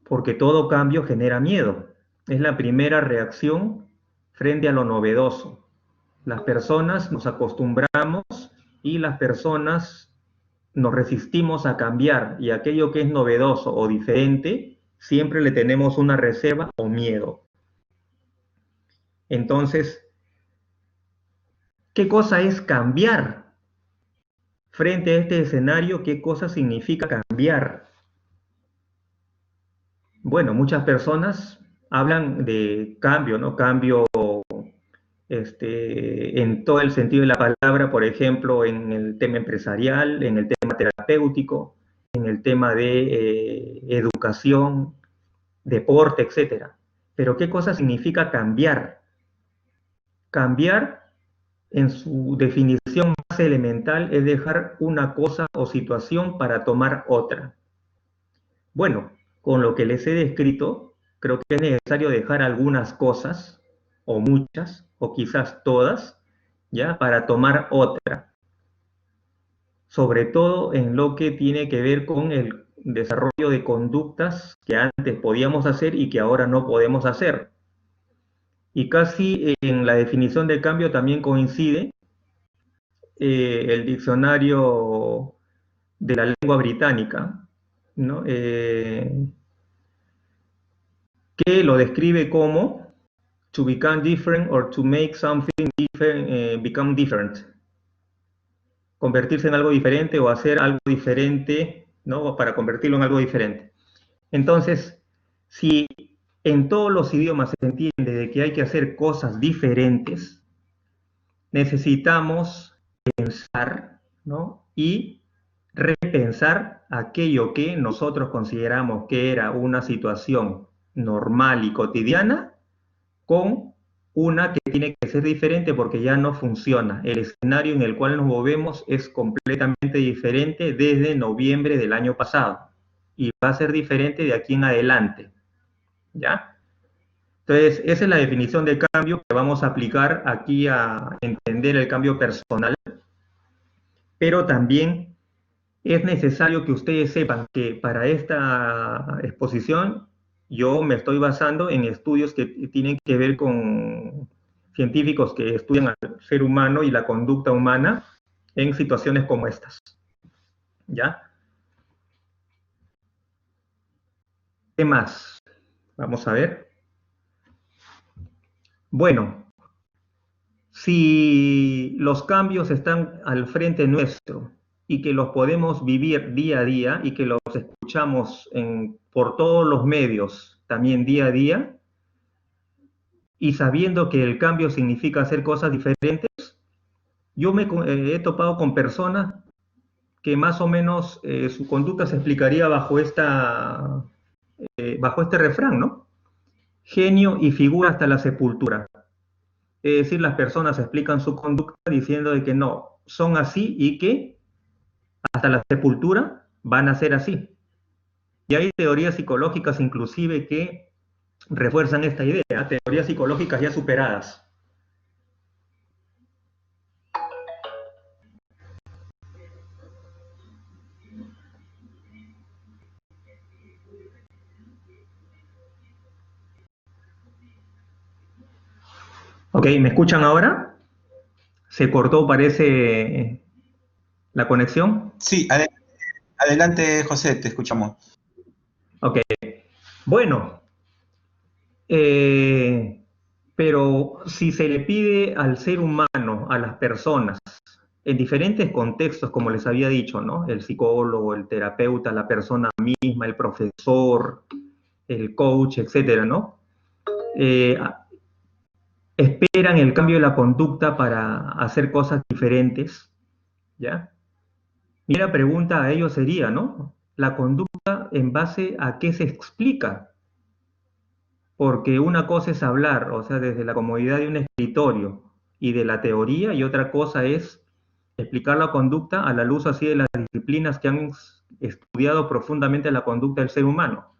porque todo cambio genera miedo. Es la primera reacción frente a lo novedoso. Las personas nos acostumbramos y las personas nos resistimos a cambiar, y aquello que es novedoso o diferente, siempre le tenemos una reserva o miedo. Entonces, ¿qué cosa es cambiar? Frente a este escenario, ¿qué cosa significa cambiar? Bueno, muchas personas hablan de cambio, ¿no? Cambio en todo el sentido de la palabra, por ejemplo, en el tema empresarial, en el tema terapéutico, en el tema de educación, deporte, etcétera. Pero ¿qué cosa significa cambiar? Cambiar, en su definición más elemental, es dejar una cosa o situación para tomar otra. Bueno, con lo que les he descrito, creo que es necesario dejar algunas cosas, o muchas, o quizás todas, ¿ya? Para tomar otra. Sobre todo en lo que tiene que ver con el desarrollo de conductas que antes podíamos hacer y que ahora no podemos hacer. Y casi en la definición de cambio también coincide el diccionario de la lengua británica, ¿no? Que lo describe como to become different or to make something different, become different. Convertirse en algo diferente o hacer algo diferente, ¿no? Para convertirlo en algo diferente. Entonces, si en todos los idiomas se entiende de que hay que hacer cosas diferentes, necesitamos pensar, ¿no? Y repensar aquello que nosotros consideramos que era una situación normal y cotidiana con una que tiene que ser diferente porque ya no funciona. El escenario en el cual nos movemos es completamente diferente desde noviembre del año pasado y va a ser diferente de aquí en adelante, ¿ya? Entonces, esa es la definición de cambio que vamos a aplicar aquí a entender el cambio personal, pero también es necesario que ustedes sepan que para esta exposición yo me estoy basando en estudios que tienen que ver con científicos que estudian al ser humano y la conducta humana en situaciones como estas. ¿Ya? ¿Qué más? Vamos a ver. Bueno, si los cambios están al frente nuestro y que los podemos vivir día a día y que los escuchamos por todos los medios también día a día, y sabiendo que el cambio significa hacer cosas diferentes, yo he topado con personas que más o menos su conducta se explicaría bajo este refrán, ¿no? Genio y figura hasta la sepultura. Es decir, las personas explican su conducta diciendo de que no, son así y que hasta la sepultura van a ser así. Y hay teorías psicológicas inclusive que refuerzan esta idea, teorías psicológicas ya superadas. Ok, ¿me escuchan ahora? ¿Se cortó, parece, la conexión? Sí, adelante, José, te escuchamos. Ok, bueno, eh, pero si se le pide al ser humano, a las personas, en diferentes contextos, como les había dicho, ¿no? El psicólogo, el terapeuta, la persona misma, el profesor, el coach, etcétera, ¿no? Eh, esperan el cambio de la conducta para hacer cosas diferentes, ¿ya? Y la pregunta a ellos sería, ¿no? La conducta, ¿en base a qué se explica? Porque una cosa es hablar, o sea, desde la comodidad de un escritorio y de la teoría, y otra cosa es explicar la conducta a la luz así de las disciplinas que han estudiado profundamente la conducta del ser humano.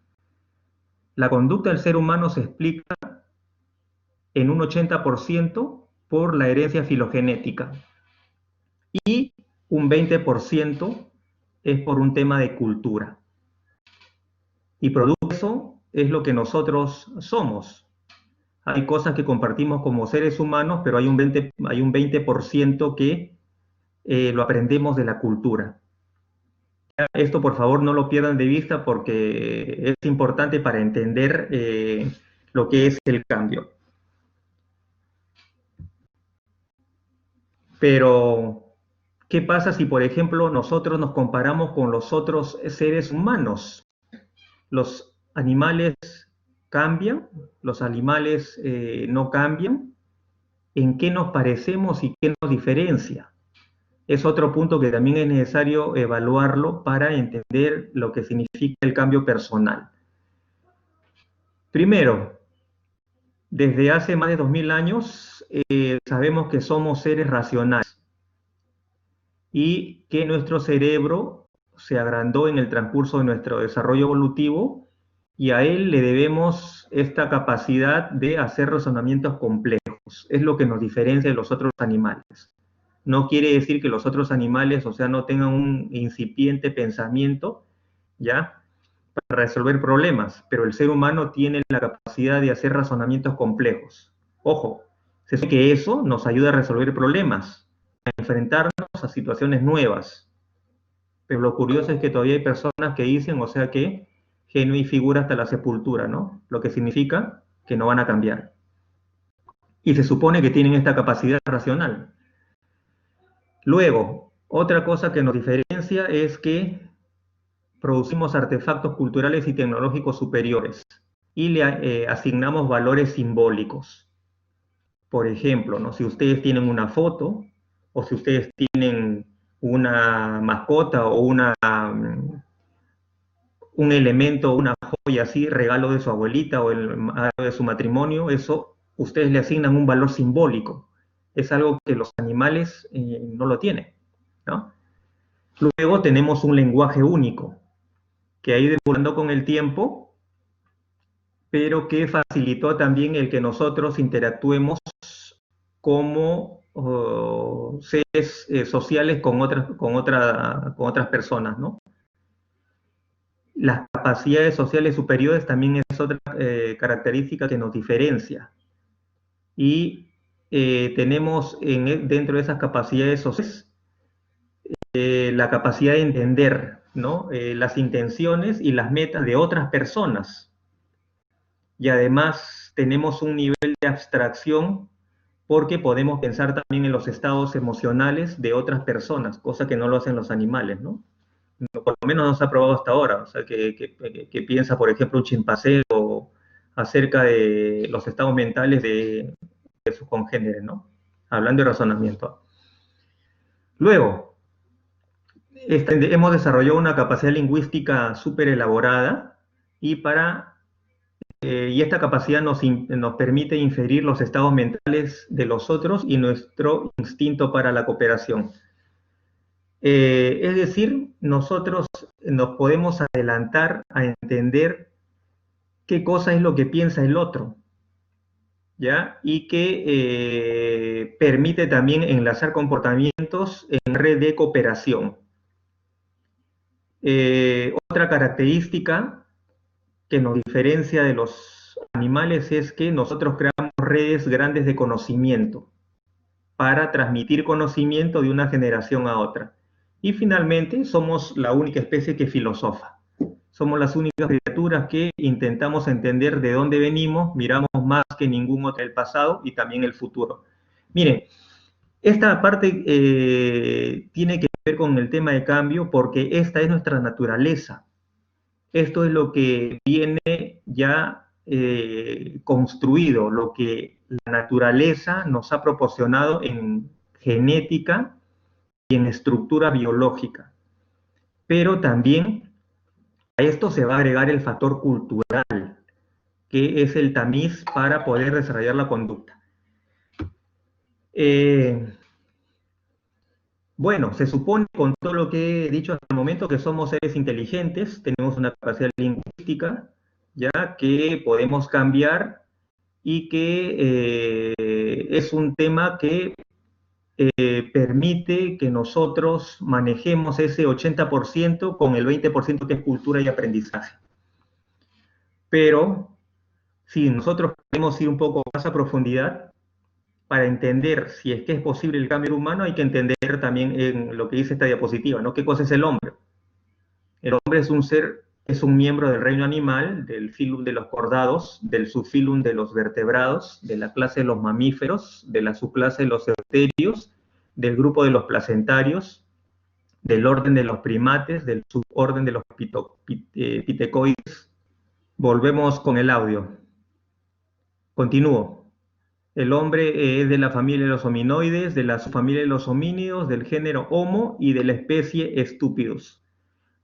La conducta del ser humano se explica en un 80% por la herencia filogenética y un 20% es por un tema de cultura. Y producto de eso es lo que nosotros somos. Hay cosas que compartimos como seres humanos, pero hay un 20% que lo aprendemos de la cultura. Esto, por favor, no lo pierdan de vista porque es importante para entender lo que es el cambio. Pero, ¿qué pasa si, por ejemplo, nosotros nos comparamos con los otros seres humanos? Los animales cambian, los animales no cambian. ¿En qué nos parecemos y qué nos diferencia? Es otro punto que también es necesario evaluarlo para entender lo que significa el cambio personal. Primero, desde hace más de 2000 años sabemos que somos seres racionales y que nuestro cerebro se agrandó en el transcurso de nuestro desarrollo evolutivo y a él le debemos esta capacidad de hacer razonamientos complejos. Es lo que nos diferencia de los otros animales. No quiere decir que los otros animales, o sea, no tengan un incipiente pensamiento, ¿ya?, para resolver problemas, pero el ser humano tiene la capacidad de hacer razonamientos complejos. Ojo, se sabe que eso nos ayuda a resolver problemas, a enfrentarnos a situaciones nuevas. Pero lo curioso es que todavía hay personas que dicen, o sea, que genio y figura hasta la sepultura, ¿no? Lo que significa que no van a cambiar. Y se supone que tienen esta capacidad racional. Luego, otra cosa que nos diferencia es que producimos artefactos culturales y tecnológicos superiores y le asignamos valores simbólicos. Por ejemplo, ¿no?, si ustedes tienen una foto o si ustedes tienen una mascota o un elemento, una joya así, regalo de su abuelita o de su matrimonio, eso ustedes le asignan un valor simbólico. Es algo que los animales no lo tienen, ¿no? Luego tenemos un lenguaje único, que ha ido evolucionando con el tiempo, pero que facilitó también el que nosotros interactuemos como seres sociales con otras personas, ¿no? Las capacidades sociales superiores también es otra característica que nos diferencia. Y tenemos dentro de esas capacidades sociales la capacidad de entender, ¿no?, las intenciones y las metas de otras personas. Y además tenemos un nivel de abstracción porque podemos pensar también en los estados emocionales de otras personas, cosa que no lo hacen los animales, ¿no? Por lo menos no se ha probado hasta ahora. O sea, que piensa, por ejemplo, un chimpancé acerca de los estados mentales de sus congéneres, ¿no? Hablando de razonamiento. Luego, hemos desarrollado una capacidad lingüística súper elaborada y esta capacidad nos permite inferir los estados mentales de los otros y nuestro instinto para la cooperación. Es decir, nosotros nos podemos adelantar a entender qué cosa es lo que piensa el otro, ¿ya? Y que permite también enlazar comportamientos en red de cooperación. Otra característica que nos diferencia de los animales es que nosotros creamos redes grandes de conocimiento para transmitir conocimiento de una generación a otra. Y finalmente, somos la única especie que filosofa. Somos las únicas criaturas que intentamos entender de dónde venimos, miramos más que ningún otro el pasado y también el futuro. Miren, esta parte tiene que ver con el tema de cambio porque esta es nuestra naturaleza. Esto es lo que viene ya construido, lo que la naturaleza nos ha proporcionado en genética y en estructura biológica. Pero también a esto se va a agregar el factor cultural, que es el tamiz para poder desarrollar la conducta. Bueno, se supone, con todo lo que he dicho hasta el momento, que somos seres inteligentes, tenemos una capacidad lingüística, ya que podemos cambiar y que es un tema que permite que nosotros manejemos ese 80% con el 20% que es cultura y aprendizaje. Pero si nosotros queremos ir un poco más a profundidad, para entender si es que es posible el cambio humano, hay que entender también en lo que dice esta diapositiva, ¿no? ¿Qué cosa es el hombre? El hombre es un ser, es un miembro del reino animal, del filum de los cordados, del subfilum de los vertebrados, de la clase de los mamíferos, de la subclase de los euterios, del grupo de los placentarios, del orden de los primates, del suborden de los pitecoides. Volvemos con el audio. Continúo. El hombre es de la familia de los hominoides, de la subfamilia de los homínidos, del género Homo y de la especie Estúpidos.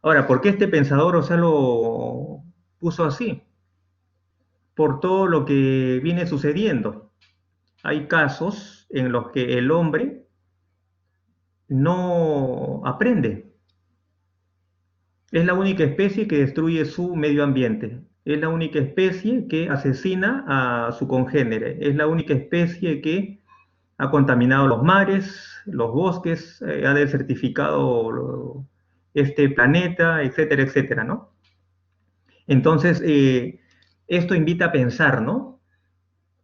Ahora, ¿por qué este pensador, o sea, lo puso así? Por todo lo que viene sucediendo. Hay casos en los que el hombre no aprende. Es la única especie que destruye su medio ambiente. Es la única especie que asesina a su congénere. Es la única especie que ha contaminado los mares, los bosques, ha desertificado este planeta, etcétera, etcétera, ¿no? Entonces, esto invita a pensar, ¿no?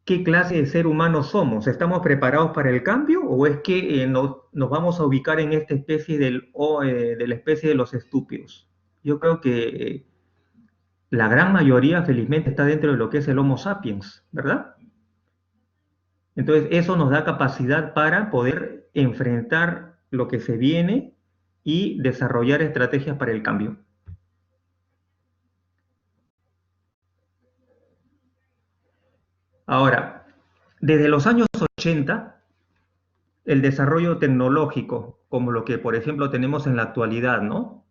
¿Qué clase de ser humano somos? ¿Estamos preparados para el cambio o es que nos vamos a ubicar en esta especie de la especie de los estúpidos? Yo creo que la gran mayoría, felizmente, está dentro de lo que es el Homo sapiens, ¿verdad? Entonces, eso nos da capacidad para poder enfrentar lo que se viene y desarrollar estrategias para el cambio. Ahora, desde los años 80, el desarrollo tecnológico, como lo que, por ejemplo, tenemos en la actualidad, ¿no?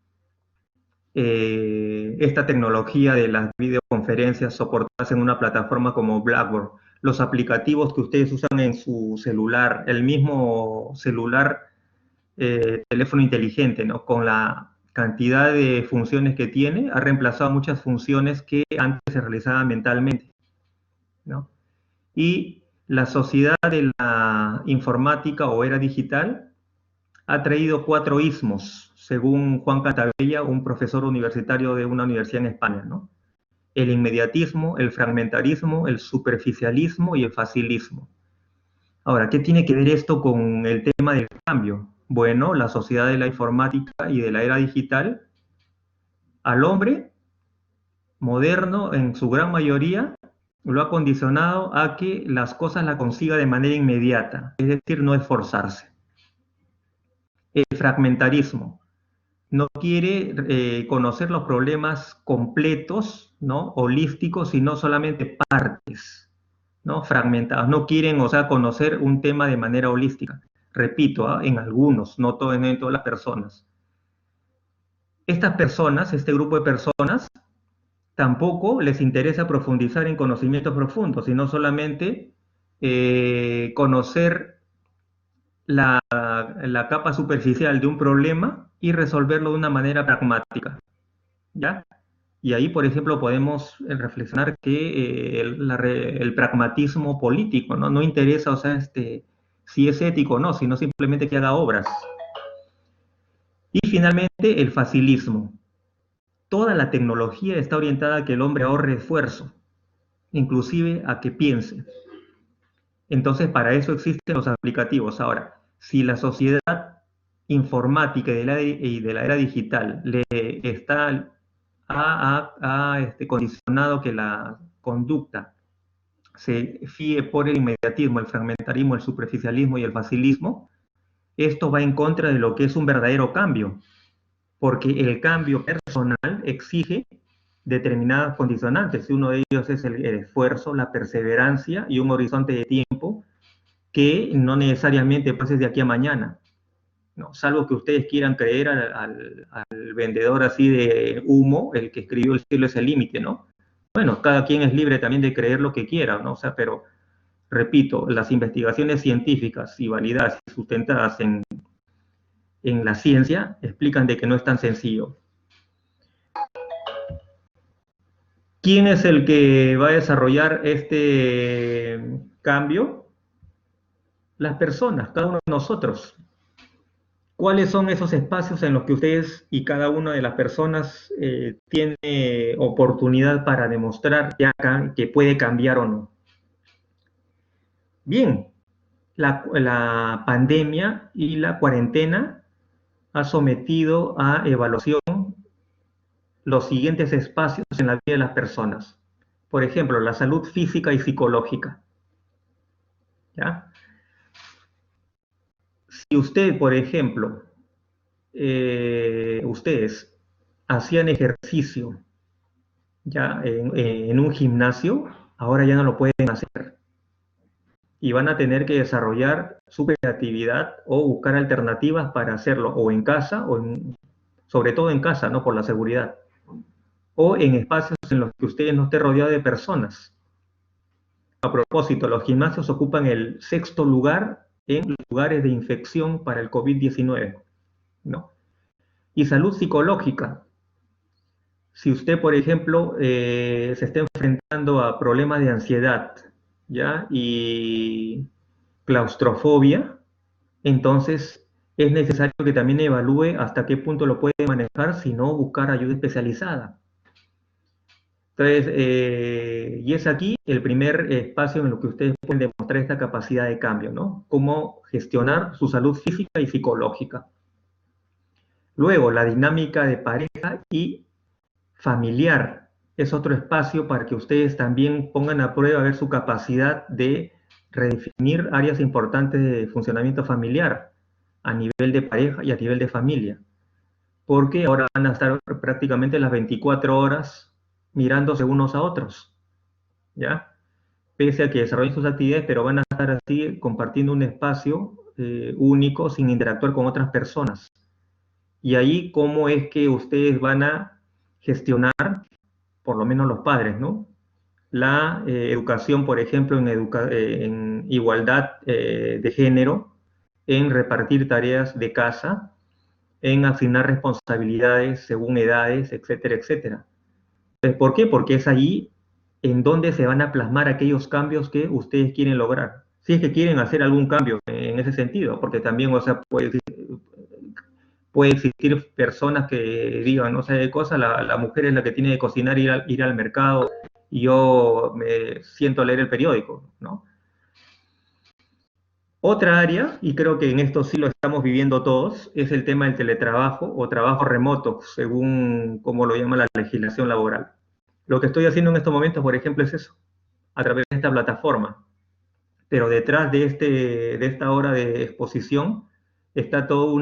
Esta tecnología de las videoconferencias soportadas en una plataforma como Blackboard, los aplicativos que ustedes usan en su celular, el mismo celular, teléfono inteligente, ¿no? Con la cantidad de funciones que tiene, ha reemplazado muchas funciones que antes se realizaban mentalmente, ¿no? Y la sociedad de la informática o era digital ha traído 4 ismos, según Juan Catabella, un profesor universitario de una universidad en España, ¿no? El inmediatismo, el fragmentarismo, el superficialismo y el facilismo. Ahora, ¿qué tiene que ver esto con el tema del cambio? Bueno, la sociedad de la informática y de la era digital, al hombre moderno, en su gran mayoría, lo ha condicionado a que las cosas las consiga de manera inmediata, es decir, no esforzarse. El fragmentarismo no quiere conocer los problemas completos, ¿no? Holísticos, sino solamente partes, ¿no? Fragmentadas. No quieren, o sea, conocer un tema de manera holística. Repito, en algunos, no en todas las personas. Estas personas, este grupo de personas, tampoco les interesa profundizar en conocimientos profundos, sino solamente conocer la capa superficial de un problema y resolverlo de una manera pragmática, ¿ya? Y ahí, por ejemplo, podemos reflexionar que el pragmatismo político, ¿no? No interesa, o sea, si es ético o no, sino simplemente que haga obras. Y finalmente, el facilismo. Toda la tecnología está orientada a que el hombre ahorre esfuerzo, inclusive a que piense. Entonces, para eso existen los aplicativos. Ahora, si la sociedad informática y de la era digital ha condicionado que la conducta se fíe por el inmediatismo, el fragmentarismo, el superficialismo y el facilismo, esto va en contra de lo que es un verdadero cambio, porque el cambio personal exige determinadas condicionantes, y uno de ellos es el esfuerzo, la perseverancia y un horizonte de tiempo que no necesariamente pase de aquí a mañana, ¿no? Salvo que ustedes quieran creer al vendedor así de humo, el que escribió El cielo es el límite, ¿no? Bueno, cada quien es libre también de creer lo que quiera, ¿no? O sea, pero, repito, las investigaciones científicas y validadas y sustentadas en la ciencia explican de que no es tan sencillo. ¿Quién es el que va a desarrollar este cambio? Las personas, cada uno de nosotros. ¿Cuáles son esos espacios en los que ustedes y cada una de las personas tiene oportunidad para demostrar que puede cambiar o no? Bien, la pandemia y la cuarentena ha sometido a evaluación los siguientes espacios en la vida de las personas. Por ejemplo, la salud física y psicológica. ¿Ya? Si usted, por ejemplo, ustedes hacían ejercicio ya en un gimnasio, ahora ya no lo pueden hacer y van a tener que desarrollar su creatividad o buscar alternativas para hacerlo o en casa sobre todo en casa, ¿no? Por la seguridad, o en espacios en los que ustedes no estén rodeados de personas. A propósito, los gimnasios ocupan el 6º lugar en lugares de infección para el COVID-19, ¿no? Y salud psicológica. Si usted, por ejemplo, se está enfrentando a problemas de ansiedad, ¿ya? Y claustrofobia, entonces es necesario que también evalúe hasta qué punto lo puede manejar, si no buscar ayuda especializada. Entonces, y es aquí el primer espacio en el que ustedes pueden demostrar esta capacidad de cambio, ¿no? Cómo gestionar su salud física y psicológica. Luego, la dinámica de pareja y familiar es otro espacio para que ustedes también pongan a prueba a ver su capacidad de redefinir áreas importantes de funcionamiento familiar a nivel de pareja y a nivel de familia. Porque ahora van a estar prácticamente las 24 horas mirándose unos a otros, ¿ya? Pese a que desarrollen sus actividades, pero van a estar así compartiendo un espacio único sin interactuar con otras personas. Y ahí, ¿cómo es que ustedes van a gestionar, por lo menos los padres, ¿no? La educación, por ejemplo, en igualdad de género, en repartir tareas de casa, en asignar responsabilidades según edades, etcétera, etcétera. ¿Por qué? Porque es ahí en donde se van a plasmar aquellos cambios que ustedes quieren lograr. Si es que quieren hacer algún cambio en ese sentido, porque también, o sea, puede existir personas que digan, no sé de cosa, la mujer es la que tiene que cocinar, ir al mercado, y yo me siento a leer el periódico, ¿no? Otra área, y creo que en esto sí lo estamos viviendo todos, es el tema del teletrabajo o trabajo remoto, según como lo llama la legislación laboral. Lo que estoy haciendo en estos momentos, por ejemplo, es eso, a través de esta plataforma. Pero detrás de esta hora de exposición está toda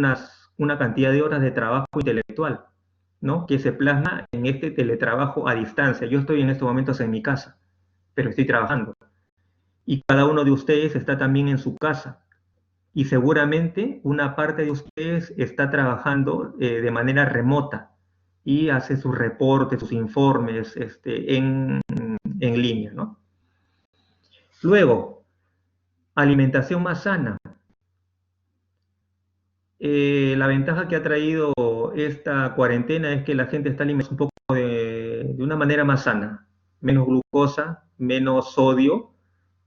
una cantidad de horas de trabajo intelectual, ¿no? Que se plasma en este teletrabajo a distancia. Yo estoy en estos momentos en mi casa, pero estoy trabajando. Y cada uno de ustedes está también en su casa. Y seguramente una parte de ustedes está trabajando de manera remota y hace sus reportes, sus informes en línea, ¿no? Luego, alimentación más sana. La ventaja que ha traído esta cuarentena es que la gente está alimentándose un poco de una manera más sana, menos glucosa, menos sodio,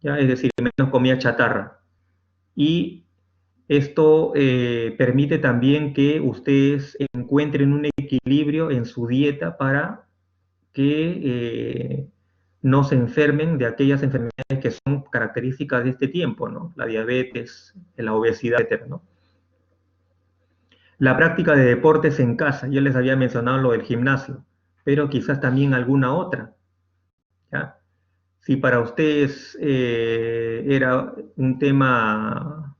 ¿ya? Es decir, menos comida chatarra. Y esto permite también que ustedes encuentren un equilibrio en su dieta para que no se enfermen de aquellas enfermedades que son características de este tiempo, ¿no? La diabetes, la obesidad, etc., ¿no? La práctica de deportes en casa, ya les había mencionado lo del gimnasio, pero quizás también alguna otra, ¿ya? Si para ustedes era un tema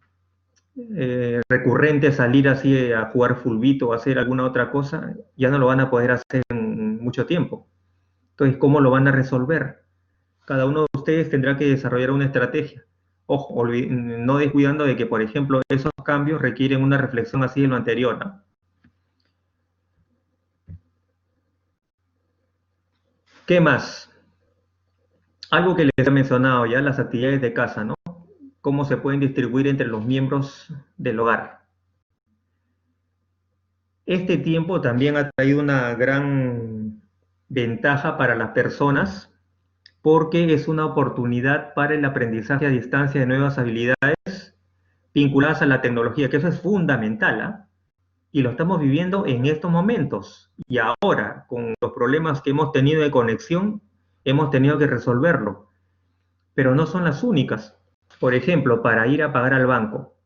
recurrente salir así a jugar fulbito o hacer alguna otra cosa, ya no lo van a poder hacer en mucho tiempo. Entonces, ¿cómo lo van a resolver? Cada uno de ustedes tendrá que desarrollar una estrategia. Ojo, no descuidando de que, por ejemplo, esos cambios requieren una reflexión así de lo anterior, ¿no? ¿Qué más? Algo que les he mencionado ya, las actividades de casa, ¿no? Cómo se pueden distribuir entre los miembros del hogar. Este tiempo también ha traído una gran ventaja para las personas porque es una oportunidad para el aprendizaje a distancia de nuevas habilidades vinculadas a la tecnología, que eso es fundamental, ¿ah? Y lo estamos viviendo en estos momentos. Y ahora, con los problemas que hemos tenido de conexión, hemos tenido que resolverlo. Pero no son las únicas. Por ejemplo, para ir a pagar al banco,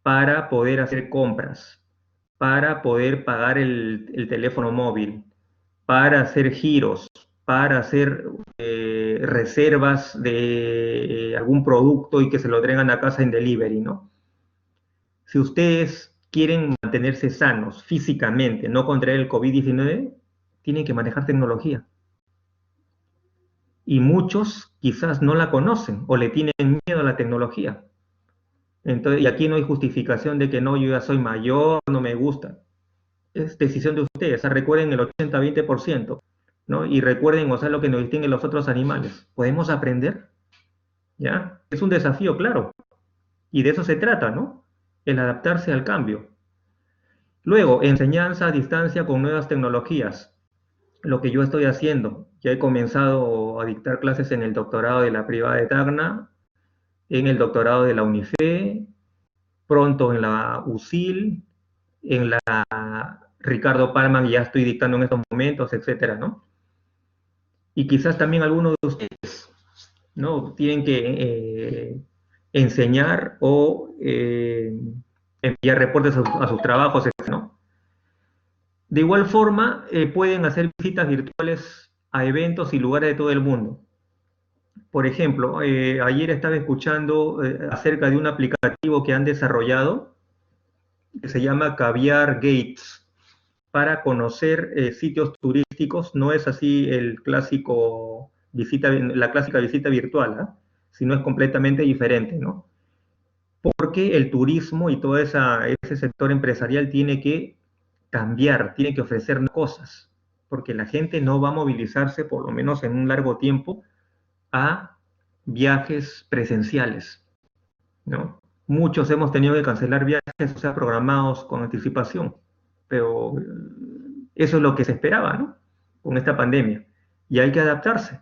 para poder hacer compras, para poder pagar el teléfono móvil, para hacer giros, para hacer reservas de algún producto y que se lo traigan a casa en delivery, ¿no? Si ustedes quieren mantenerse sanos físicamente, no contraer el COVID-19, tienen que manejar tecnología. Y muchos quizás no la conocen o le tienen miedo a la tecnología. Entonces, y aquí no hay justificación de que no, yo ya soy mayor, no me gusta. Es decisión de ustedes. O sea, recuerden el 80-20%, ¿no? Y recuerden, o sea, lo que nos distingue los otros animales. ¿Podemos aprender? ¿Ya? Es un desafío, claro. Y de eso se trata, ¿no? El adaptarse al cambio. Luego, enseñanza a distancia con nuevas tecnologías. Lo que yo estoy haciendo. Ya he comenzado a dictar clases en el doctorado de la privada de Tacna, en el doctorado de la UNIFE, pronto en la USIL, en la Ricardo Palma, que ya estoy dictando en estos momentos, etcétera, ¿no? Y quizás también algunos de ustedes, ¿no? Tienen que enseñar o enviar reportes a sus trabajos, etcétera, ¿no? De igual forma, pueden hacer visitas virtuales a eventos y lugares de todo el mundo. Por ejemplo, ayer estaba escuchando acerca de un aplicativo que han desarrollado que se llama Caviar Gates para conocer sitios turísticos. No es así el clásico la clásica visita virtual, ¿eh? Sino es completamente diferente, ¿no? Porque el turismo y todo ese sector empresarial tiene que cambiar, tiene que ofrecer cosas, porque la gente no va a movilizarse, por lo menos en un largo tiempo, a viajes presenciales, ¿no? Muchos hemos tenido que cancelar viajes, o sea, programados con anticipación, pero eso es lo que se esperaba, ¿no? Con esta pandemia. Y hay que adaptarse.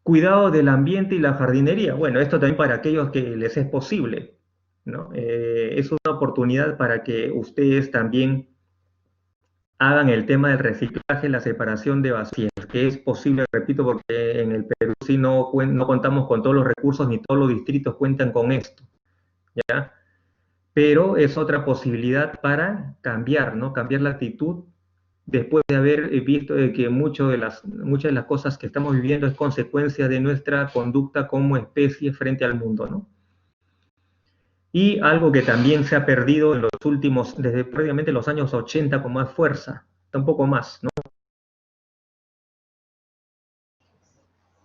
Cuidado del ambiente y la jardinería. Bueno, esto también para aquellos que les es posible, ¿no? Es una oportunidad para que ustedes también hagan el tema del reciclaje, la separación de basuras, que es posible, repito, porque en el Perú sí no contamos con todos los recursos ni todos los distritos cuentan con esto, ¿ya? Pero es otra posibilidad para cambiar, ¿no? Cambiar la actitud después de haber visto que muchas de las cosas que estamos viviendo es consecuencia de nuestra conducta como especie frente al mundo, ¿no? Y algo que también se ha perdido en los últimos, desde prácticamente los años 80 con más fuerza, tampoco más, ¿no?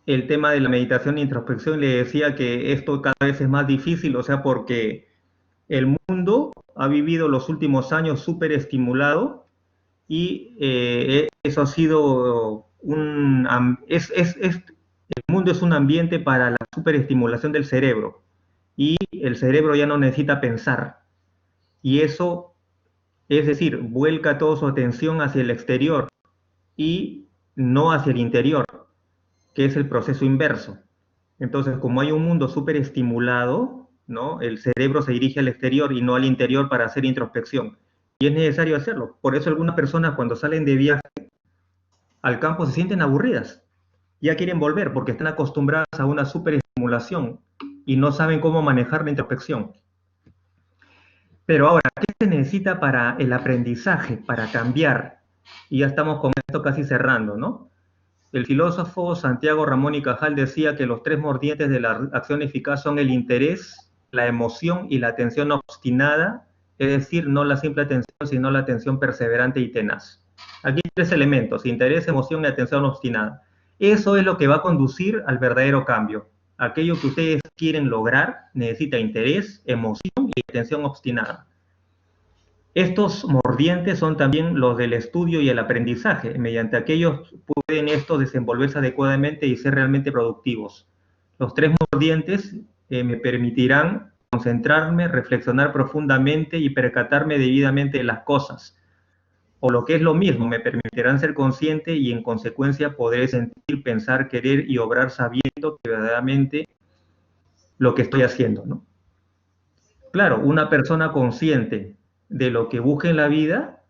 El tema de la meditación e introspección, le decía que esto cada vez es más difícil, o sea, porque el mundo ha vivido los últimos años súper estimulado y eso ha sido el mundo es un ambiente para la superestimulación del cerebro y el cerebro ya no necesita pensar y eso, es decir, vuelca toda su atención hacia el exterior y no hacia el interior, que es el proceso inverso. Entonces, como hay un mundo superestimulado, ¿no? El cerebro se dirige al exterior y no al interior para hacer introspección. Y es necesario hacerlo. Por eso algunas personas cuando salen de viaje al campo se sienten aburridas. Ya quieren volver porque están acostumbradas a una superestimulación y no saben cómo manejar la introspección. Pero ahora, ¿qué se necesita para el aprendizaje, para cambiar? Y ya estamos con esto casi cerrando, ¿no? El filósofo Santiago Ramón y Cajal decía que los tres mordientes de la acción eficaz son el interés, la emoción y la atención obstinada, es decir, no la simple atención, sino la atención perseverante y tenaz. Aquí hay tres elementos: interés, emoción y atención obstinada. Eso es lo que va a conducir al verdadero cambio. Aquello que ustedes quieren lograr necesita interés, emoción y atención obstinada. Estos mordientes son también los del estudio y el aprendizaje. Mediante aquellos pueden estos desenvolverse adecuadamente y ser realmente productivos. Los tres mordientes me permitirán concentrarme, reflexionar profundamente y percatarme debidamente de las cosas. O lo que es lo mismo, me permitirán ser consciente y en consecuencia podré sentir, pensar, querer y obrar sabiendo que verdaderamente lo que estoy haciendo, ¿no? Claro, una persona consciente de lo que busque en la vida,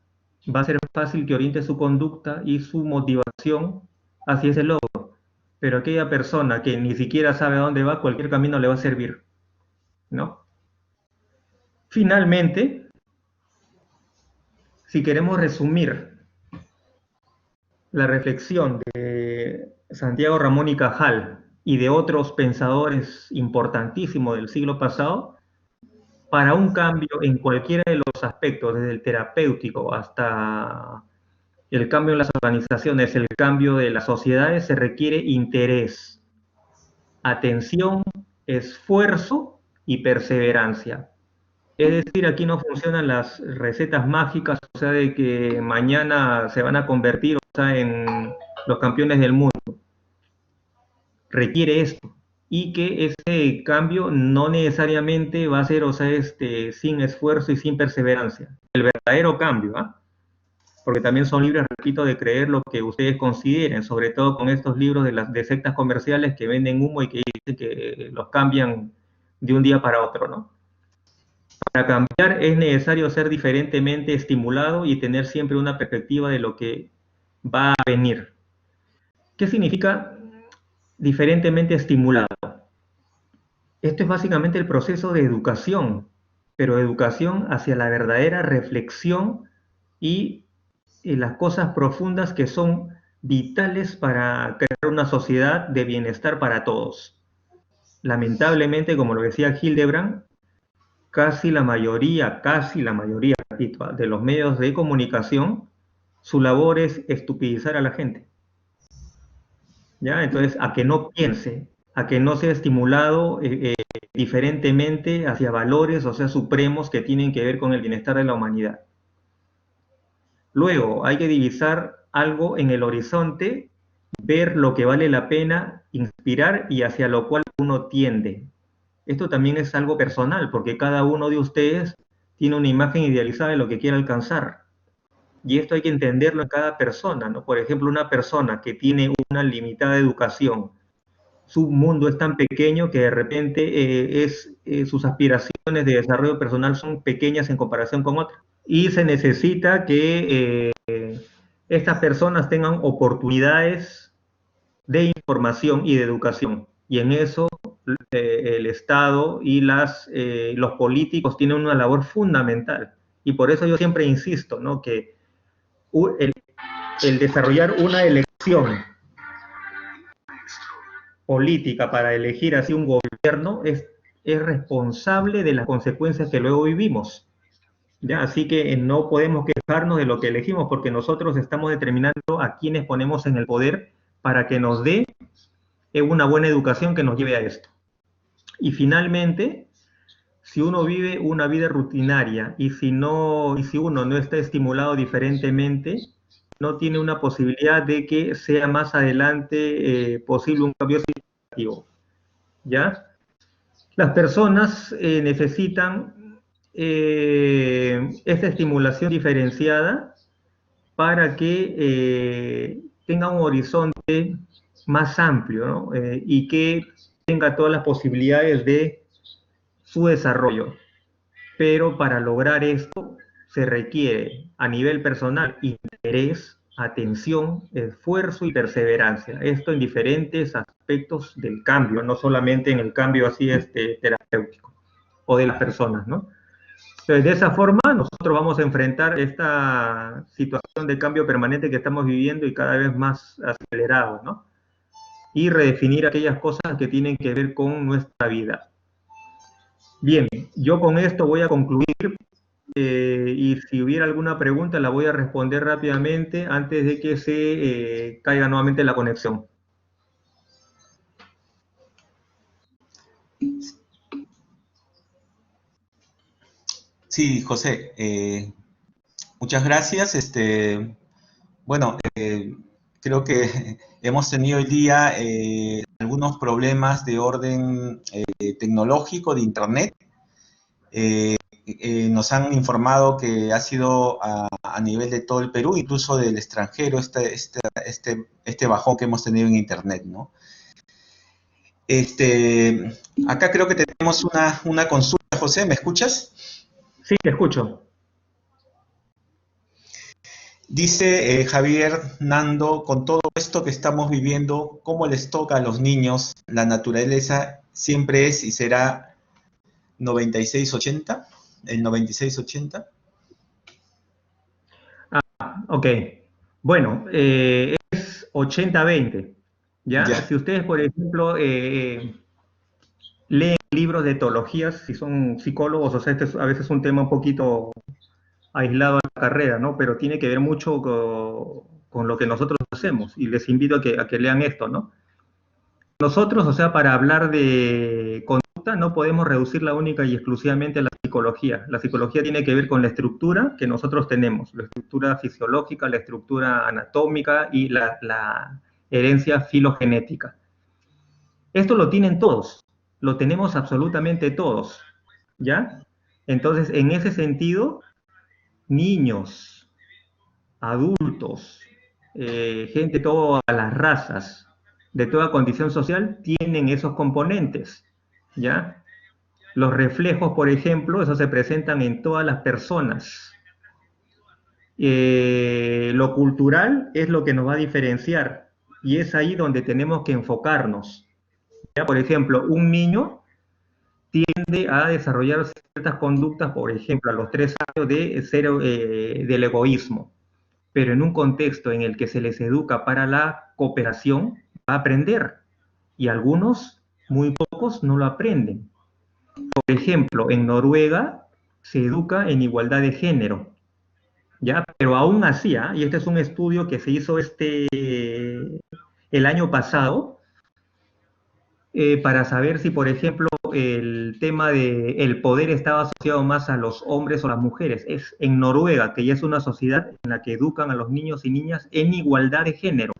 va a ser fácil que oriente su conducta y su motivación hacia ese logro. Pero aquella persona que ni siquiera sabe a dónde va, cualquier camino le va a servir, ¿no? Finalmente, si queremos resumir la reflexión de Santiago Ramón y Cajal y de otros pensadores importantísimos del siglo pasado, para un cambio en cualquiera de los aspectos, desde el terapéutico hasta el cambio en las organizaciones, el cambio de las sociedades, se requiere interés, atención, esfuerzo y perseverancia. Es decir, aquí no funcionan las recetas mágicas, o sea, de que mañana se van a convertir, o sea, en los campeones del mundo. Requiere esto. Y que ese cambio no necesariamente va a ser, o sea, sin esfuerzo y sin perseverancia. El verdadero cambio, ¿ah? Porque también son libres, repito, de creer lo que ustedes consideren, sobre todo con estos libros de sectas comerciales que venden humo y que dicen que los cambian de un día para otro, ¿no? Para cambiar es necesario ser diferentemente estimulado y tener siempre una perspectiva de lo que va a venir. ¿Qué significa diferentemente estimulado? Esto es básicamente el proceso de educación, pero educación hacia la verdadera reflexión y las cosas profundas que son vitales para crear una sociedad de bienestar para todos. Lamentablemente, como lo decía Hildebrand, casi la mayoría, repito, de los medios de comunicación, su labor es estupidizar a la gente. ¿Ya? Entonces, a que no piense, a que no sea estimulado diferentemente hacia valores, o sea, supremos que tienen que ver con el bienestar de la humanidad. Luego, hay que divisar algo en el horizonte, ver lo que vale la pena, inspirar y hacia lo cual uno tiende. Esto también es algo personal, porque cada uno de ustedes tiene una imagen idealizada de lo que quiere alcanzar. Y esto hay que entenderlo en cada persona, ¿no? Por ejemplo, una persona que tiene una limitada educación, su mundo es tan pequeño que de repente sus aspiraciones de desarrollo personal son pequeñas en comparación con otras. Y se necesita que estas personas tengan oportunidades de información y de educación. Y en eso el Estado y los políticos tienen una labor fundamental. Y por eso yo siempre insisto, ¿no? Que el desarrollar una elección política para elegir así un gobierno es responsable de las consecuencias que luego vivimos. ¿Ya? Así que no podemos quejarnos de lo que elegimos porque nosotros estamos determinando a quienes ponemos en el poder para que nos dé una buena educación que nos lleve a esto. Y finalmente, si uno vive una vida rutinaria y si uno no está estimulado diferentemente, no tiene una posibilidad de que sea más adelante posible un cambio significativo. ¿Ya? Las personas necesitan esta estimulación diferenciada para que tenga un horizonte más amplio, ¿no? Y que tenga todas las posibilidades de su desarrollo. Pero para lograr esto se requiere a nivel personal interés, atención, esfuerzo y perseverancia. Esto en diferentes aspectos del cambio, no solamente en el cambio así terapéutico o de las personas, ¿no? Entonces, de esa forma nosotros vamos a enfrentar esta situación de cambio permanente que estamos viviendo y cada vez más acelerado, ¿no? Y redefinir aquellas cosas que tienen que ver con nuestra vida. Bien, yo con esto voy a concluir y si hubiera alguna pregunta la voy a responder rápidamente antes de que se caiga nuevamente la conexión. Sí, José, muchas gracias. Bueno, creo que hemos tenido hoy día algunos problemas de orden tecnológico, de Internet. Nos han informado que ha sido a nivel de todo el Perú, incluso del extranjero, este bajón que hemos tenido en Internet, ¿no? Acá creo que tenemos una consulta, José, ¿me escuchas? Sí, te escucho. Dice Javier Nando, con todo esto que estamos viviendo, ¿cómo les toca a los niños? La naturaleza siempre es y será 96-80, el 96-80. Ok, bueno, es 80-20, ¿ya? Ya, Si ustedes, por ejemplo, leen libros de etologías, si son psicólogos, o sea, este es a veces un tema un poquito aislado a la carrera, ¿no? Pero tiene que ver mucho con lo que nosotros hacemos, y les invito a que lean esto, ¿no? Nosotros, o sea, para hablar de conducta, no podemos reducirla única y exclusivamente a la psicología. La psicología tiene que ver con la estructura que nosotros tenemos, la estructura fisiológica, la estructura anatómica y la herencia filogenética. Esto lo tienen todos, lo tenemos absolutamente todos, ¿ya? Entonces, en ese sentido, niños, adultos, gente de todas las razas, de toda condición social, tienen esos componentes, ¿ya? Los reflejos, por ejemplo, esos se presentan en todas las personas. Lo cultural es lo que nos va a diferenciar y es ahí donde tenemos que enfocarnos. ¿Ya? Por ejemplo, un niño tiende a desarrollar ciertas conductas, por ejemplo, a los 3 años del egoísmo, pero en un contexto en el que se les educa para la cooperación, va a aprender, y algunos, muy pocos, no lo aprenden. Por ejemplo, en Noruega se educa en igualdad de género, ¿ya? Pero aún así, ¿ah? Y este es un estudio que se hizo el año pasado, para saber si, por ejemplo, el tema del poder estaba asociado más a los hombres o las mujeres. Es en Noruega, que ya es una sociedad en la que educan a los niños y niñas en igualdad de género,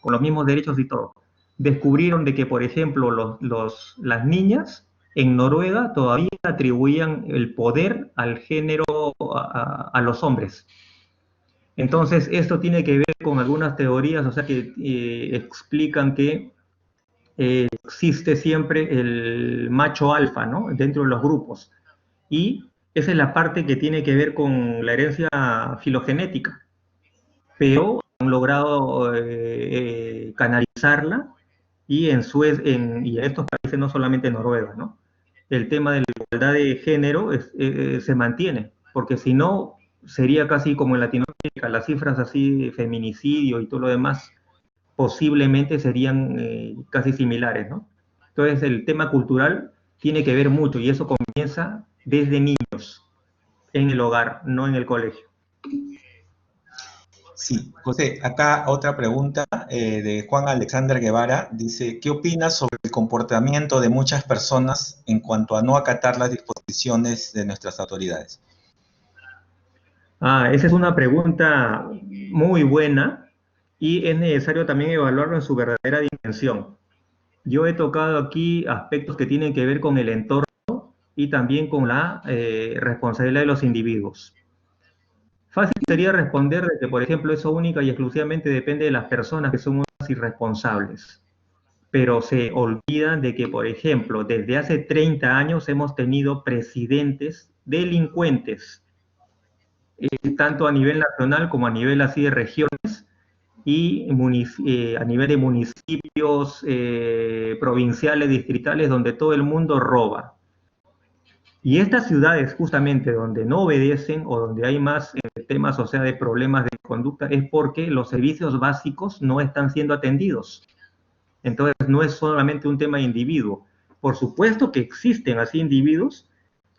con los mismos derechos y todo. Descubrieron de que, por ejemplo, las niñas en Noruega todavía atribuían el poder al género, a los hombres. Entonces, esto tiene que ver con algunas teorías, o sea, que explican que existe siempre el macho alfa, ¿no? Dentro de los grupos. Y esa es la parte que tiene que ver con la herencia filogenética. Pero han logrado canalizarla, y y en estos países, no solamente en Noruega, ¿no? El tema de la igualdad de género se mantiene, porque si no, sería casi como en Latinoamérica, las cifras así, feminicidio y todo lo demás, posiblemente serían casi similares, ¿no? Entonces, el tema cultural tiene que ver mucho, y eso comienza desde niños, en el hogar, no en el colegio. sí. José, acá otra pregunta de Juan Alexander Guevara. Dice, ¿qué opinas sobre el comportamiento de muchas personas en cuanto a no acatar las disposiciones de nuestras autoridades? Esa es una pregunta muy buena, y es necesario también evaluarlo en su verdadera dimensión. Yo he tocado aquí aspectos que tienen que ver con el entorno y también con la responsabilidad de los individuos. Fácil sería responder de que, por ejemplo, eso única y exclusivamente depende de las personas, que son unas irresponsables. Pero se olvidan de que, por ejemplo, desde hace 30 años hemos tenido presidentes delincuentes, tanto a nivel nacional como a nivel así de regiones, y a nivel de municipios, provinciales, distritales, donde todo el mundo roba. Y estas ciudades, justamente donde no obedecen o donde hay más temas, o sea, de problemas de conducta, es porque los servicios básicos no están siendo atendidos. Entonces, no es solamente un tema de individuo. Por supuesto que existen así individuos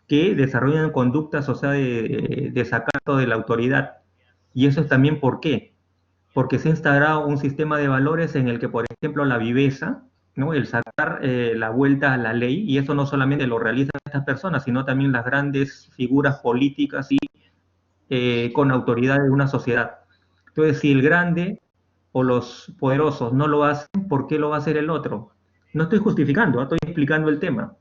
que desarrollan conductas, o sea, de desacato de la autoridad. Y eso es también ¿por qué? Porque se ha instaurado un sistema de valores en el que, por ejemplo, la viveza, ¿no? El sacar la vuelta a la ley, y eso no solamente lo realizan estas personas, sino también las grandes figuras políticas y con autoridad de una sociedad. Entonces, si el grande o los poderosos no lo hacen, ¿por qué lo va a hacer el otro? No estoy justificando, estoy explicando el tema.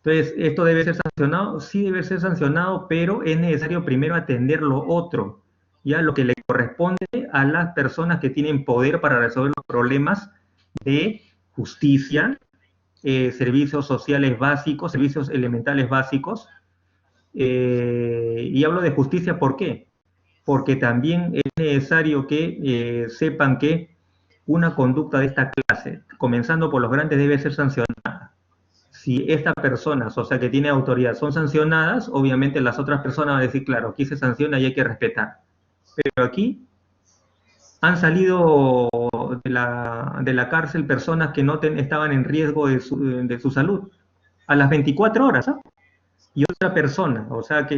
Entonces, ¿esto debe ser sancionado? Sí, debe ser sancionado, pero es necesario primero atender lo otro, ya lo que le corresponde a las personas que tienen poder para resolver los problemas de justicia, servicios sociales básicos, servicios elementales básicos. Y hablo de justicia, ¿por qué? porque también es necesario que sepan que una conducta de esta clase, comenzando por los grandes, debe ser sancionada. Si estas personas, o sea, que tienen autoridad, son sancionadas, obviamente las otras personas van a decir, claro, aquí se sanciona y hay que respetar. Pero aquí han salido de la cárcel personas que no estaban en riesgo de su salud a las 24 horas, ¿ah? Y otra persona, o sea que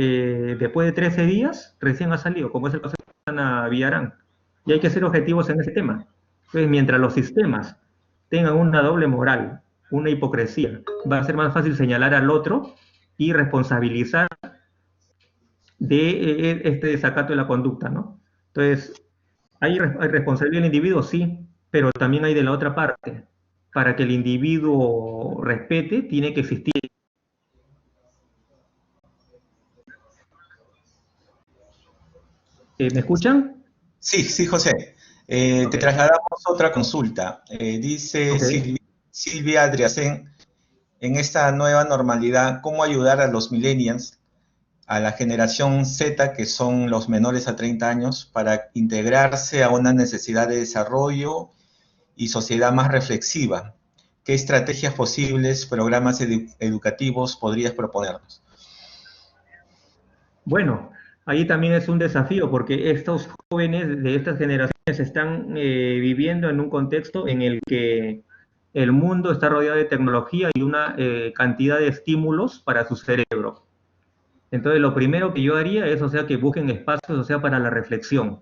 después de 13 días recién ha salido, como es el caso de Ana Villarán. Y hay que ser objetivos en ese tema. Entonces, mientras los sistemas tengan una doble moral, una hipocresía, va a ser más fácil señalar al otro y responsabilizar de este desacato de la conducta, ¿no? Entonces, ¿hay responsabilidad del individuo? Sí, pero también hay de la otra parte. Para que el individuo respete, tiene que existir. ¿Me escuchan? Sí, sí, José. Te Ok, trasladamos otra consulta. Dice ok. Silvia Adriacén, en esta nueva normalidad, ¿cómo ayudar a los millennials, a la generación Z, que son los menores a 30 años, para integrarse a una necesidad de desarrollo y sociedad más reflexiva? ¿Qué estrategias posibles, programas educativos podrías proponernos? Bueno, ahí también es un desafío porque estos jóvenes de estas generaciones están viviendo en un contexto en el que el mundo está rodeado de tecnología y una cantidad de estímulos para su cerebro. Entonces, lo primero que yo haría es, o sea, que busquen espacios, o sea, para la reflexión,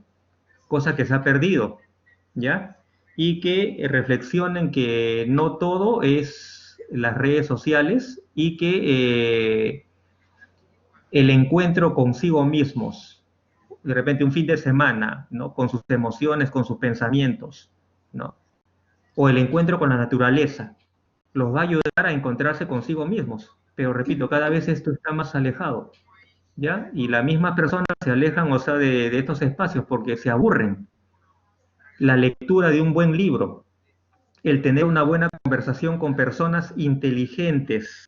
cosa que se ha perdido, ¿ya? Y que reflexionen que no todo es las redes sociales y que el encuentro consigo mismos, de repente un fin de semana, ¿no? Con sus emociones, con sus pensamientos, ¿no? O el encuentro con la naturaleza, los va a ayudar a encontrarse consigo mismos. Pero repito, cada vez esto está más alejado, ¿ya? Y las mismas personas se alejan, o sea, de estos espacios porque se aburren. La lectura de un buen libro, el tener una buena conversación con personas inteligentes,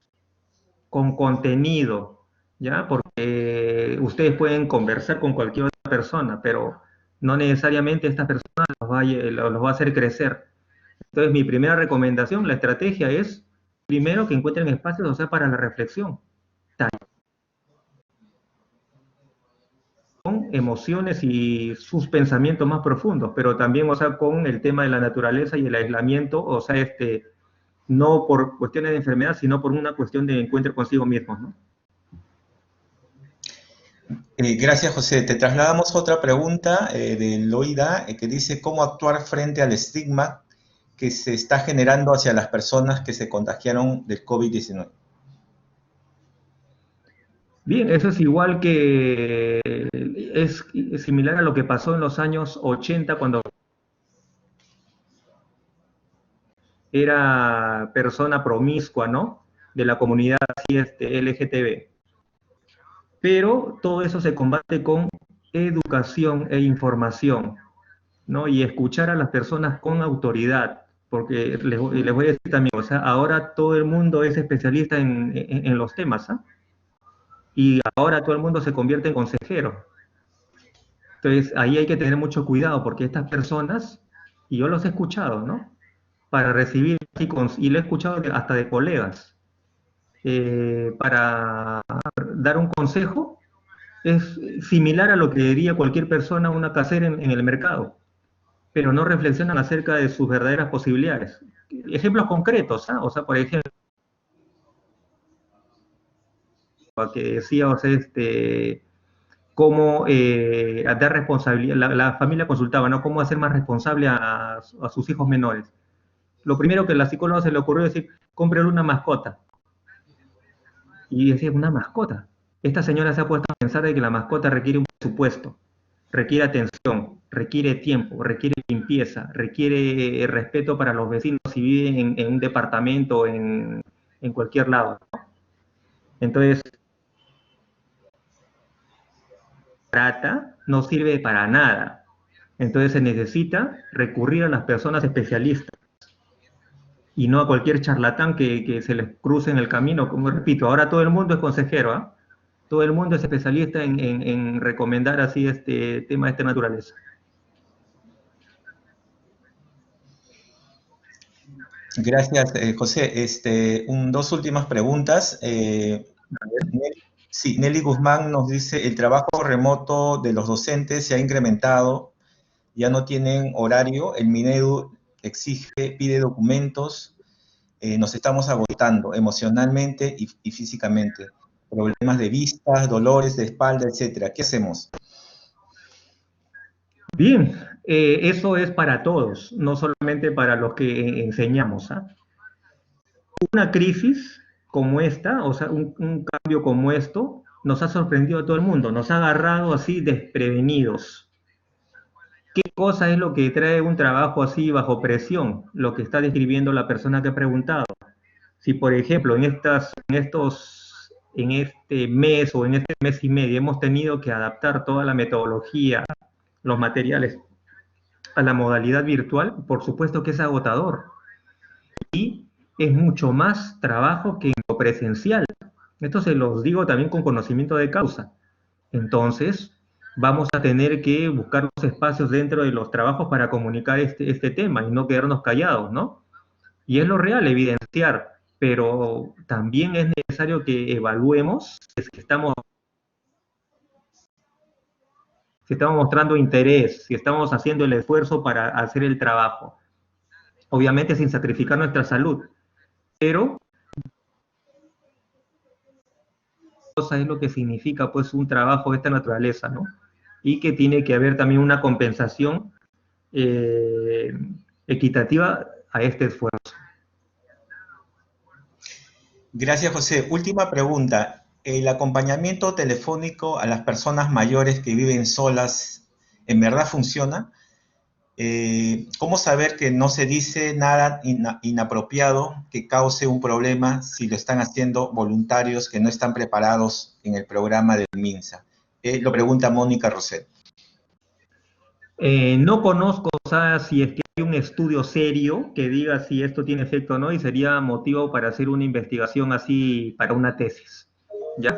con contenido, ¿ya? Porque ustedes pueden conversar con cualquier otra persona, pero no necesariamente esta persona los va a hacer crecer. Entonces, mi primera recomendación, la estrategia es, primero, que encuentren espacios, o sea, para la reflexión, con emociones y sus pensamientos más profundos, pero también, o sea, con el tema de la naturaleza y el aislamiento, o sea, no por cuestiones de enfermedad, sino por una cuestión de encuentro consigo mismos, ¿no? Gracias, José. Te trasladamos otra pregunta de Loida que dice cómo actuar frente al estigma que se está generando hacia las personas que se contagiaron del COVID-19. Bien, eso es igual que, es similar a lo que pasó en los años 80 cuando era persona promiscua, ¿no? De la comunidad así, LGTB. Pero todo eso se combate con educación e información, ¿no? Y escuchar a las personas con autoridad, porque les voy a decir también, o sea, ahora todo el mundo es especialista en los temas, ¿ah? Y ahora todo el mundo se convierte en consejero. Entonces, ahí hay que tener mucho cuidado, porque estas personas, y yo los he escuchado, ¿no? Para recibir, y lo he escuchado hasta de colegas, para dar un consejo, es similar a lo que diría cualquier persona, una casera en el mercado, pero no reflexionan acerca de sus verdaderas posibilidades. Ejemplos concretos, ¿ah? O sea, por ejemplo, que decía, o sea, cómo dar responsabilidad, la familia consultaba, ¿no? Cómo hacer más responsable a sus hijos menores. Lo primero que a la psicóloga se le ocurrió decir, cómprele una mascota. Y decía, una mascota. Esta señora se ha puesto a pensar de que la mascota requiere un presupuesto, requiere atención, requiere tiempo, requiere limpieza, requiere respeto para los vecinos si viven en un departamento, en cualquier lado. Entonces, trata no sirve para nada. Entonces se necesita recurrir a las personas especialistas y no a cualquier charlatán que se les cruce en el camino. Como repito, ahora todo el mundo es consejero, ¿eh? Todo el mundo es especialista en recomendar así este tema de esta naturaleza. Gracias, José. Dos últimas preguntas. Sí, Nelly Guzmán nos dice, el trabajo remoto de los docentes se ha incrementado, ya no tienen horario, el Minedu exige, pide documentos, nos estamos agotando emocionalmente y físicamente. Problemas de vistas, dolores de espalda, etcétera. ¿Qué hacemos? Bien, eso es para todos, no solamente para los que enseñamos. ¿Ah? Una crisis como esta, o sea, un cambio como esto, nos ha sorprendido a todo el mundo, nos ha agarrado así desprevenidos. ¿Qué cosa es lo que trae un trabajo así bajo presión? Lo que está describiendo la persona que ha preguntado. Si, por ejemplo, en este mes o en este mes y medio hemos tenido que adaptar toda la metodología, los materiales a la modalidad virtual, por supuesto que es agotador y es mucho más trabajo que en lo presencial. Esto se los digo también con conocimiento de causa. Entonces, vamos a tener que buscar los espacios dentro de los trabajos para comunicar este tema y no quedarnos callados, ¿no? Y es lo real, evidenciar, pero también es necesario que evaluemos si estamos mostrando interés, si estamos haciendo el esfuerzo para hacer el trabajo. Obviamente sin sacrificar nuestra salud, pero cosa es lo que significa pues un trabajo de esta naturaleza, ¿no? Y que tiene que haber también una compensación equitativa a este esfuerzo. Gracias, José. Última pregunta. ¿El acompañamiento telefónico a las personas mayores que viven solas en verdad funciona? ¿Cómo saber que no se dice nada inapropiado que cause un problema si lo están haciendo voluntarios que no están preparados en el programa del MINSA? Lo pregunta Mónica Roset. No conozco, o sea, si es que hay un estudio serio que diga si esto tiene efecto o no, y sería motivo para hacer una investigación así para una tesis, ¿ya?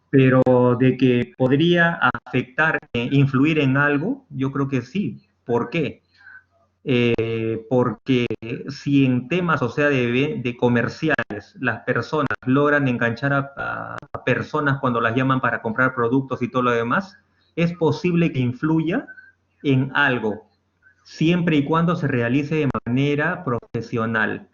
Pero de que podría afectar, influir en algo, yo creo que sí. ¿Por qué? Porque si en temas, o sea, de comerciales, las personas logran enganchar a personas cuando las llaman para comprar productos y todo lo demás, es posible que influya en algo, siempre y cuando se realice de manera profesional,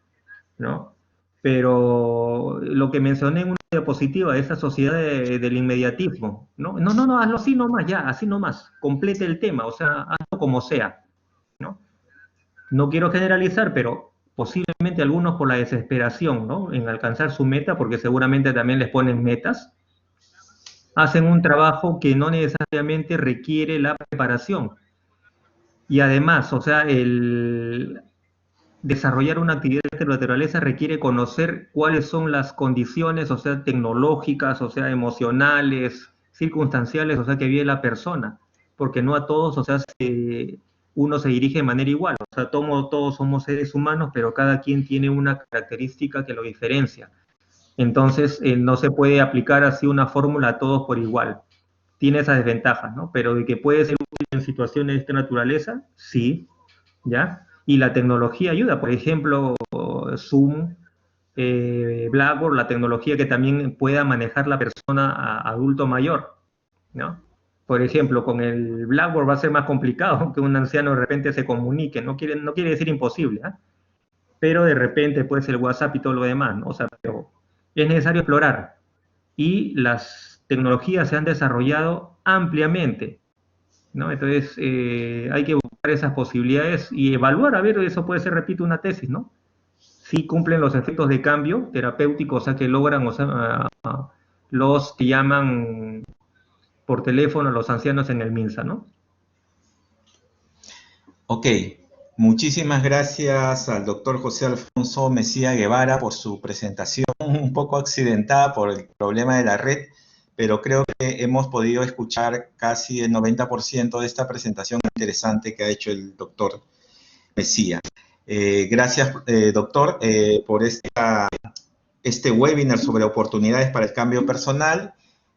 ¿no? Pero lo que mencioné en una diapositiva, esa sociedad del inmediatismo, ¿no? No, no, no, hazlo así nomás, ya, así nomás, complete el tema, o sea, hazlo como sea, ¿no? No quiero generalizar, pero posiblemente algunos por la desesperación, ¿no? En alcanzar su meta, porque seguramente también les ponen metas, hacen un trabajo que no necesariamente requiere la preparación. Y además, o sea, el desarrollar una actividad de esta naturaleza requiere conocer cuáles son las condiciones, o sea, tecnológicas, o sea, emocionales, circunstanciales, o sea, que vive la persona, porque no a todos, o sea, uno se dirige de manera igual, o sea, todos somos seres humanos, pero cada quien tiene una característica que lo diferencia. Entonces, no se puede aplicar así una fórmula a todos por igual. Tiene esas desventajas, ¿no? Pero de que puede ser útil en situaciones de esta naturaleza, sí, ¿ya? Y la tecnología ayuda, por ejemplo, Zoom, Blackboard, la tecnología que también pueda manejar la persona adulto mayor, ¿no? Por ejemplo, con el Blackboard va a ser más complicado que un anciano de repente se comunique, no quiere decir imposible, ¿eh? Pero de repente puede ser el WhatsApp y todo lo demás, ¿no? O sea, pero es necesario explorar. Y las tecnologías se han desarrollado ampliamente, ¿no? Entonces, hay que buscar esas posibilidades y evaluar, a ver, eso puede ser, repito, una tesis, ¿no? Si cumplen los efectos de cambio terapéutico, o sea, que logran, o sea, los que llaman por teléfono a los ancianos en el MINSA, ¿no? Ok, muchísimas gracias al doctor José Alfonso Mesía Guevara por su presentación, un poco accidentada por el problema de la red, pero creo que hemos podido escuchar casi el 90% de esta presentación interesante que ha hecho el doctor Mesía. Gracias, doctor, por este webinar sobre oportunidades para el cambio personal.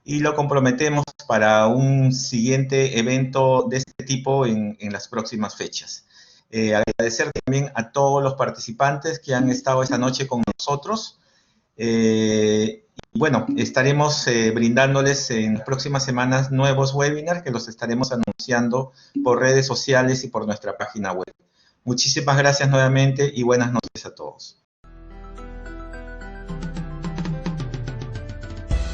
y lo comprometemos para un siguiente evento de este tipo en las próximas fechas. Agradecer también a todos los participantes que han estado esta noche con nosotros. Bueno, estaremos brindándoles en las próximas semanas nuevos webinars que los estaremos anunciando por redes sociales y por nuestra página web. Muchísimas gracias nuevamente y buenas noches a todos.